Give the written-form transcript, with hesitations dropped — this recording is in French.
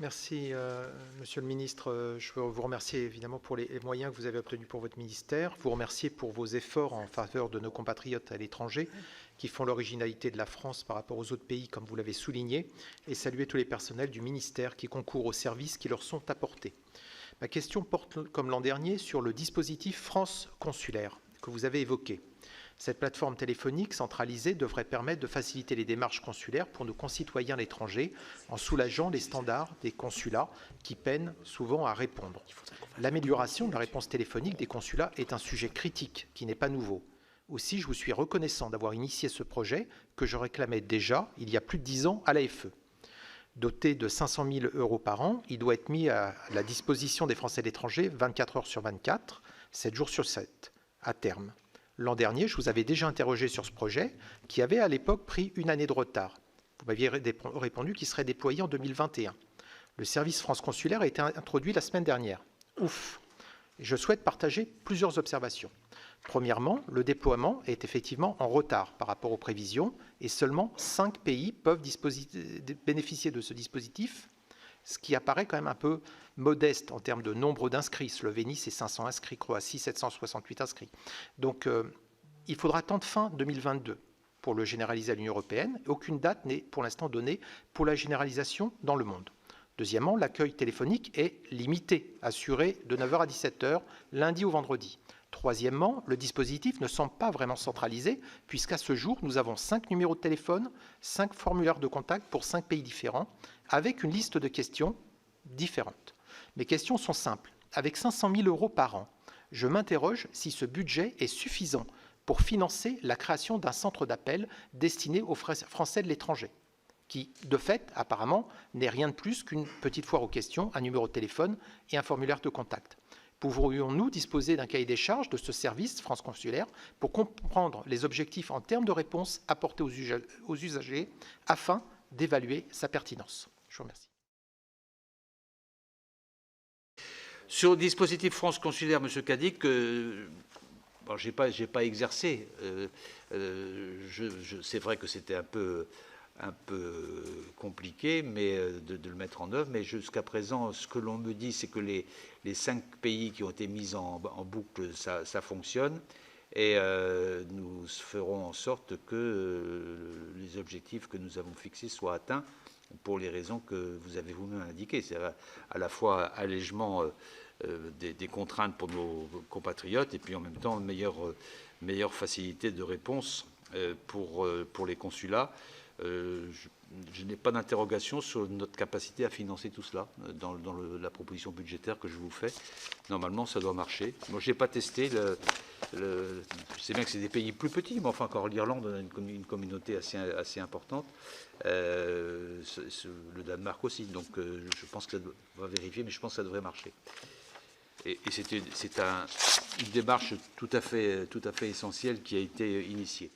Merci, Monsieur le ministre. Je veux vous remercier évidemment pour les moyens que vous avez obtenus pour votre ministère, vous remercier pour vos efforts en faveur de nos compatriotes à l'étranger qui font l'originalité de la France par rapport aux autres pays, comme vous l'avez souligné, et saluer tous les personnels du ministère qui concourent aux services qui leur sont apportés. Ma question porte, comme l'an dernier, sur le dispositif France Consulaire que vous avez évoqué. Cette plateforme téléphonique centralisée devrait permettre de faciliter les démarches consulaires pour nos concitoyens à l'étranger en soulageant les standards des consulats qui peinent souvent à répondre. L'amélioration de la réponse téléphonique des consulats est un sujet critique qui n'est pas nouveau. Aussi, je vous suis reconnaissant d'avoir initié ce projet que je réclamais déjà il y a plus de 10 ans à l'AFE. Doté de 500 000 € par an, il doit être mis à la disposition des Français de l'étranger 24 heures sur 24, 7 jours sur 7, à terme. L'an dernier, je vous avais déjà interrogé sur ce projet, qui avait à l'époque pris une année de retard. Vous m'aviez répondu qu'il serait déployé en 2021. Le service France Consulaire a été introduit la semaine dernière. Ouf! Je souhaite partager plusieurs observations. Premièrement, le déploiement est effectivement en retard par rapport aux prévisions et seulement 5 pays peuvent bénéficier de ce dispositif, ce qui apparaît quand même un peu modeste en termes de nombre d'inscrits. Slovénie, c'est 500 inscrits, Croatie, 768 inscrits. Donc, il faudra attendre fin 2022 pour le généraliser à l'Union européenne. Aucune date n'est pour l'instant donnée pour la généralisation dans le monde. Deuxièmement, l'accueil téléphonique est limité, assuré de 9 h à 17 h, lundi au vendredi. Troisièmement, le dispositif ne semble pas vraiment centralisé, puisqu'à ce jour, nous avons 5 numéros de téléphone, 5 formulaires de contact pour 5 pays différents, avec une liste de questions différentes. Mes questions sont simples. Avec 500 000 € par an, je m'interroge si ce budget est suffisant pour financer la création d'un centre d'appel destiné aux Français de l'étranger, qui, de fait, apparemment, n'est rien de plus qu'une petite foire aux questions, un numéro de téléphone et un formulaire de contact. Pourrions-nous disposer d'un cahier des charges de ce service France Consulaire pour comprendre les objectifs en termes de réponse apportés aux usagers afin d'évaluer sa pertinence? Je vous remercie. Sur le dispositif France Consulaire, M. Cadic, bon, je n'ai pas exercé. C'est vrai que c'était un peu compliqué de le mettre en œuvre, mais jusqu'à présent, ce que l'on me dit, c'est que les 5 pays qui ont été mis en boucle, ça fonctionne, et nous ferons en sorte que les objectifs que nous avons fixés soient atteints pour les raisons que vous avez vous-même indiquées. C'est à la fois allègement des contraintes pour nos compatriotes et puis en même temps meilleure facilité de réponse pour les consulats. Je n'ai pas d'interrogation sur notre capacité à financer tout cela dans la proposition budgétaire que je vous fais. Normalement, ça doit marcher. Moi, je n'ai pas testé. Je sais bien que c'est des pays plus petits, mais enfin, encore l'Irlande a une communauté assez importante. Le Danemark aussi. Donc, je pense que ça doit vérifier, mais je pense que ça devrait marcher. Et c'est une démarche tout à fait essentielle qui a été initiée.